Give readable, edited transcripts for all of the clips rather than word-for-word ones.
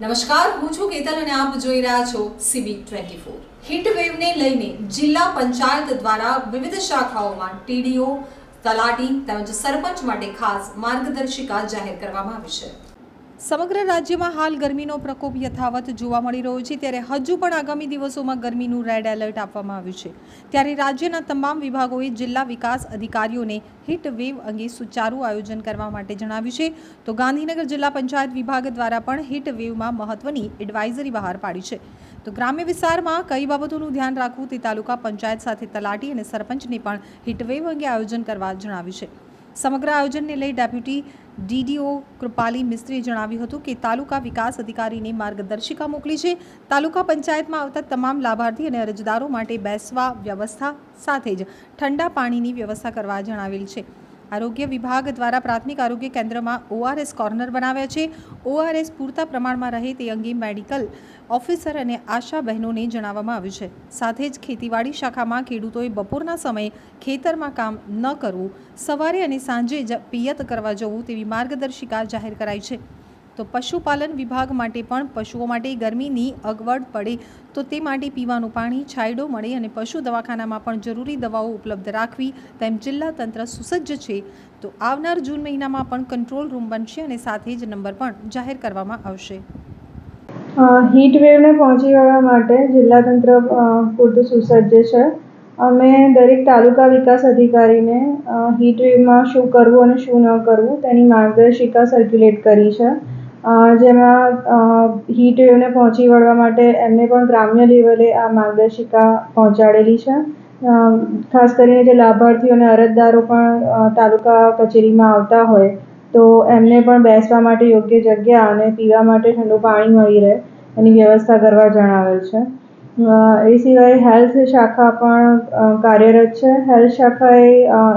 નમસ્કાર, હું છું કેતલ અને આપ જોઈ રહ્યા છો CB24। હીટ વેવને લઈને જિલ્લા પંચાયત દ્વારા વિવિધ શાખાઓમાં ટીડીઓ, તલાટી તેમજ સરપંચ માટે ખાસ માર્ગદર્શિકા જાહેર કરવામાં આવી છે। સમગ્ર રાજ્યમાં હાલ ગરમીનો પ્રકોપ યથાવત જોવા મળી રહ્યો છે, ત્યારે હજુ પણ આગામી દિવસોમાં ગરમીનું રેડ એલર્ટ આપવામાં આવ્યું છે। ત્યારે રાજ્યના તમામ વિભાગોએ જિલ્લા વિકાસ અધિકારીઓને હીટ વેવ અંગે સુચારું આયોજન કરવા માટે જણાવ્યું છે। તો ગાંધીનગર જિલ્લા પંચાયત વિભાગ દ્વારા પણ હીટ વેવમાં મહત્વની એડવાઇઝરી બહાર પાડી છે। તો ગ્રામ્ય વિસ્તારમાં કઈ બાબતોનું ધ્યાન રાખવું તે તાલુકા પંચાયત સાથે તલાટી અને સરપંચને પણ હીટ વેવ અંગે આયોજન કરવા જણાવ્યું છે। સમગ્ર આયોજનને લઈ ડેપ્યુટી ડીડીઓ કૃપાલી મિસ્ત્રીએ જણાવ્યું હતું કે તાલુકા વિકાસ અધિકારીને માર્ગદર્શિકા મોકલી છે। તાલુકા પંચાયતમાં આવતા તમામ લાભાર્થી અને અરજદારો માટે બેસવા વ્યવસ્થા સાથે જ ઠંડા પાણીની વ્યવસ્થા કરવા જણાવેલ છે। આરોગ્ય વિભાગ દ્વારા પ્રાથમિક આરોગ્ય કેન્દ્રમાં ORS કોર્નર બનાવ્યા છે। ORS પૂરતા પ્રમાણમાં રહે તે અંગે મેડિકલ ઓફિસર અને આશા બહેનોને જણાવવામાં આવ્યું છે। સાથે જ ખેતીવાડી શાખામાં ખેડૂતોએ બપોરના સમયે ખેતરમાં કામ ન કરવું, સવારે અને સાંજે જ પિયત કરવા જવું તેવી માર્ગદર્શિકા જાહેર કરાઈ છે। તો પશુપાલન વિભાગ માટે પણ પશુઓ માટે ગરમીની અગવડ પડે તો તે માટે પીવાનું પાણી, છાંયડો મળે અને પશુ દવાખાનામાં પણ જરૂરી દવાઓ ઉપલબ્ધ રાખવી તેમ જિલ્લા તંત્ર સુસજ્જ છે। તો આવનાર જૂન મહિનામાં પણ કંટ્રોલ રૂમ બનશે અને સાથે જ નંબર પણ જાહેર કરવામાં આવશે। હીટ વેવને પહોંચી વળવા માટે જિલ્લા તંત્ર પૂરતું સુસજ્જ છે। અમે દરેક તાલુકા વિકાસ અધિકારીને હીટ વેવમાં શું કરવું અને શું ન કરવું તેની માર્ગદર્શિકા સર્ક્યુલેટ કરી છે। જેમાં હીટ વેવને પહોંચી વળવા માટે એમને પણ ગ્રામ્ય લેવલે આ માર્ગદર્શિકા પહોંચાડેલી છે। ખાસ કરીને જે લાભાર્થીઓ અને અરજદારો પણ તાલુકા કચેરીમાં આવતા હોય તો એમને પણ બેસવા માટે યોગ્ય જગ્યા અને પીવા માટે ઠંડુ પાણી મળી રહે એની વ્યવસ્થા કરવા જણાવેલ છે। એ સિવાય હેલ્થ શાખા પણ કાર્યરત છે। હેલ્થ શાખાએ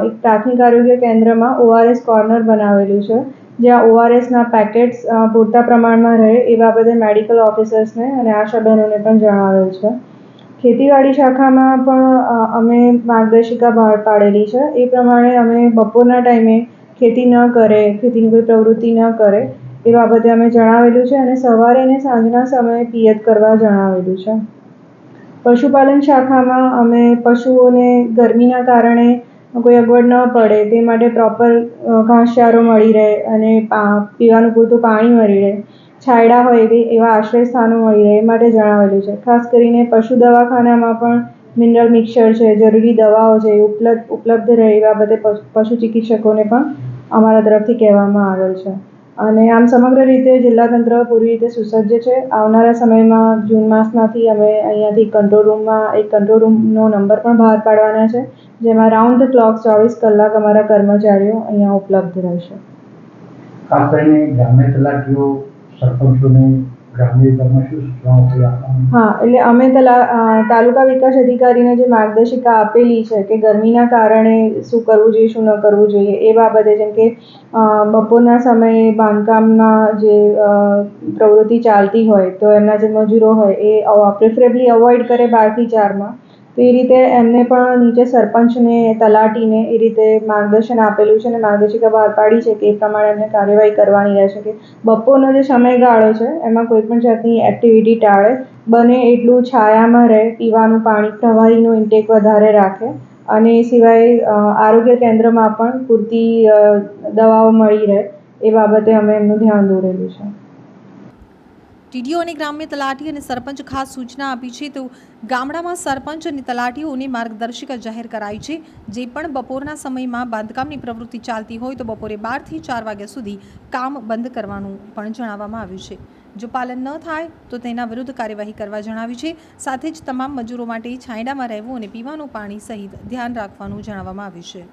એક પ્રાથમિક આરોગ્ય કેન્દ્રમાં ORS કોર્નર બનાવેલું છે, જ્યાં ORSના પેકેટ્સ પૂરતા પ્રમાણમાં રહે એ બાબતે મેડિકલ ઓફિસર્સને અને આશા બહેનોને પણ જણાવેલ છે। ખેતીવાડી શાખામાં પણ અમે માર્ગદર્શિકા બહાર પાડેલી છે। એ પ્રમાણે અમે બપોરના ટાઈમે ખેતી ન કરે, ખેતીની કોઈ પ્રવૃત્તિ ન કરે એ બાબતે અમે જણાવેલું છે અને સવારે અને સાંજના સમયે પિયત કરવા જણાવેલું છે। પશુપાલન શાખામાં અમે પશુઓને ગરમીના કારણે કોઈ અગવડ ન પડે તે માટે પ્રોપર ઘાસચારો મળી રહે અને પીવાનું પૂરતું પાણી મળી રહે, છાંયડા હોય એવા આશ્રય સ્થાનો મળી રહે એ માટે જણાવેલું છે। ખાસ કરીને પશુ દવાખાનામાં પણ મિનરલ મિક્સચર છે, જરૂરી દવાઓ છે એ ઉપલબ્ધ રહે એ બાબતે પશુ ચિકિત્સકોને પણ અમારા તરફથી કહેવામાં આવેલ છે। અને આમ સમગ્ર રીતે જિલ્લા તંત્ર પૂરી રીતે સુસજ્જ છે। આવનારા સમયમાં જૂન માસમાંથી અમે અહીંયાથી કંટ્રોલ રૂમનો નંબર પણ બહાર પાડવાના છે, જેમાં રાઉન્ડ ધ ક્લોક 24 કલાક અમારા કર્મચારીઓ અહીંયા ઉપલબ્ધ રહેશે। ખાસ કરીને ગ્રામ્ય તલાટીઓ, સરપંચોને ગ્રામ્ય વિભાગમાં શું સૂચનાઓ આપવામાં? હા, એટલે અમે તાલુકા વિકાસ અધિકારીને જે માર્ગદર્શિકા આપેલી છે કે ગરમીના કારણે શું કરવું જોઈએ, શું ન કરવું જોઈએ એ બાબતે, જેમ કે બપોરના સમયે બાંધકામમાં જે પ્રવૃત્તિ ચાલતી હોય તો એમના જે મજૂરો હોય એ પ્રિફરેબલી અવોઇડ કરે 12 થી 4માં, તો એ રીતે એમને પણ નીચે સરપંચને, તલાટીને એ રીતે માર્ગદર્શન આપેલું છે અને માર્ગદર્શિકા બહાર પાડી છે કે એ પ્રમાણે એમને કાર્યવાહી કરવાની રહેશે કે બપોરનો જે સમયગાળો છે એમાં કોઈ પણ જાતની એક્ટિવિટી ટાળે, બને એટલું છાયામાં રહે, પીવાનું પાણી, પ્રવાહીનો ઇન્ટેક વધારે રાખે અને એ સિવાય આરોગ્ય કેન્દ્રમાં પણ પૂરતી દવાઓ મળી રહે એ બાબતે અમે એમનું ધ્યાન દોરેલું છે। ટીડીઓ અને ગ્રામ્ય તલાટી અને સરપંચ ખાસ સૂચના આપી છે। તો ગામડામાં સરપંચ અને તલાટીઓને માર્ગદર્શિકા જાહેર કરાઈ છે। જે પણ બપોરના સમયમાં બાંધકામની પ્રવૃત્તિ ચાલતી હોય તો બપોરે 12 થી 4 વાગ્યા સુધી કામ બંધ કરવાનું પણ જણાવવામાં આવ્યું છે। જો પાલન ન થાય તો તેના વિરુદ્ધ કાર્યવાહી કરવા જણાવ્યું છે। સાથે જ તમામ મજૂરો માટે છાંયડામાં રહેવું અને પીવાનું પાણી સહિત ધ્યાન રાખવાનું જણાવવામાં આવ્યું છે।